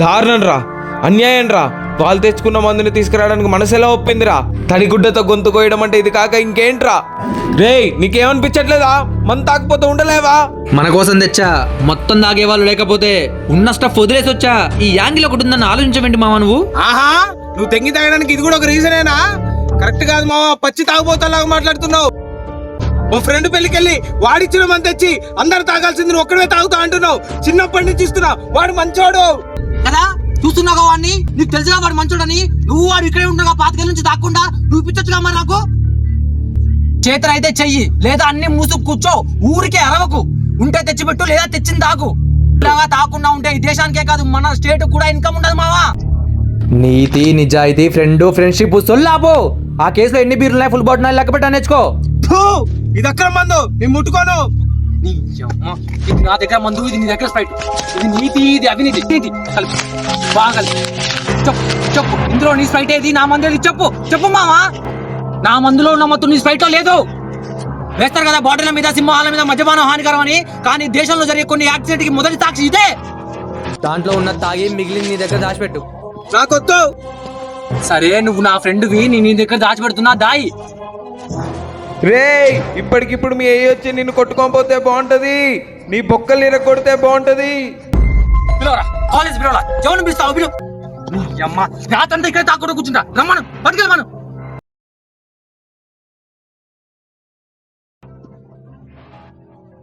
దారుణం రా, అన్యాయం రా. వాళ్ళు తెచ్చుకున్న మందుని తీసుకురావడానికి మనసు ఎలా ఒప్పిందిరా? తడిగుడ్డతో గొంతు కోయడం అంటే ఇది కాక ఇంకేంట్రా? రేయ్, నీకేమనిపించట్లేదా? మందు తాకపోతే ఉండలేవా? మన కోసం తెచ్చా, మొత్తం తాగే వాళ్ళు లేకపోతే ఉన్న స్టఫ్ వదిలేసి వచ్చా. ఈ యాంగిల్ ఒకటి ఉందని ఆలోచించవేంటి మావా నువ్వు? ఆహా, నువ్వు తెంగి తాగడానికి ఇది కూడా ఒక రీజనేనా? కరెక్ట్ కాదు మావా, పచ్చి తాగుబోతాలాగా మాట్లాడుతున్నావు. ఓ ఫ్రెండ్ పెళ్లికెళ్ళి వాడిచ్చిన మంది తెచ్చి అందరు తాగాల్సింది నువ్వు ఒక్కడే తాగుతా అంటున్నావు. చిన్నప్పటి నుంచి ఇస్తున్నా, వాడు మంచోడు కదా. చూస్తున్నావు వాడిని, నీకు తెలుసుగా వాడు మంచోడని. నువ్వు వాడు ఇక్కడే ఉండగా పాతికేళ్ళ నుంచి తాకుండా నువ్వు ఇప్పించొచ్చుగా మరి నాకు. చేతులైతే చెయ్యి, లేదా అన్ని మూసుకు కూర్చో. ఊరికే అరవకు. ఉంటే తెచ్చిపెట్టు, లేదా తెచ్చింది తాగు. ఇలాగా తాకుండా ఉంటే ఈ దేశానికే కాదు మన స్టేట్ కూడా ఇన్కమ్ ఉండదు మావా. నీతి, నిజాయితీ, ఫ్రెండ్షిప్ సొల్లాపో. ఆ కేసులో ఎన్ని బీర్లు ఫుల్ బాటిల్ లెక్క పెట్టా నేర్చుకో. ఇది అక్కడ మందు, నేను ముట్టుకోను. ఇది నా దగ్గర మందు, ఇది నీ దగ్గర స్ప్రైట్. ఇది నీతి, ఇది అవినీతి. నీతి కలిపి బాగా చెప్పు చెప్పు. ఇందులో నీ స్ప్రైట్ ఏది, నా మందు ఏది? చెప్పు చెప్పు మావా. నా మందులో ఉన్న మొత్తం నీ స్ప్రైట్ లో లేదు. వేస్తారు కదా బాటిల్ మీద, సింహాల మీద మద్యపానం హానికరం అని. కానీ దేశంలో జరిగే కొన్ని యాక్సిడెంట్ కి మొదటి సాక్షి ఇదే. దాంట్లో ఉన్న తాగి మిగిలిన నీ దగ్గర దాచిపెట్టు. నాకొద్దు. సరే, నువ్వు నా ఫ్రెండ్వి, నీ దగ్గర దాచిపెడుతున్నా, దాయి. రేయ్, ఇప్పటికిప్పుడు మీ అయ్యి వచ్చి నిన్ను కొట్టుకోకపోతే బాగుంటది. నీ బొక్కలు ఇరగొడితే బాగుంటది. పిలవరా, కాలేజ్ పిలవరా, ఎవరిని పిలుస్తావు? పిలువు. అమ్మ రాత్రంతా ఇక్కడ తాకుండా కూర్చుంటా. రమ్మను, పట్టుకెళ్ళమను.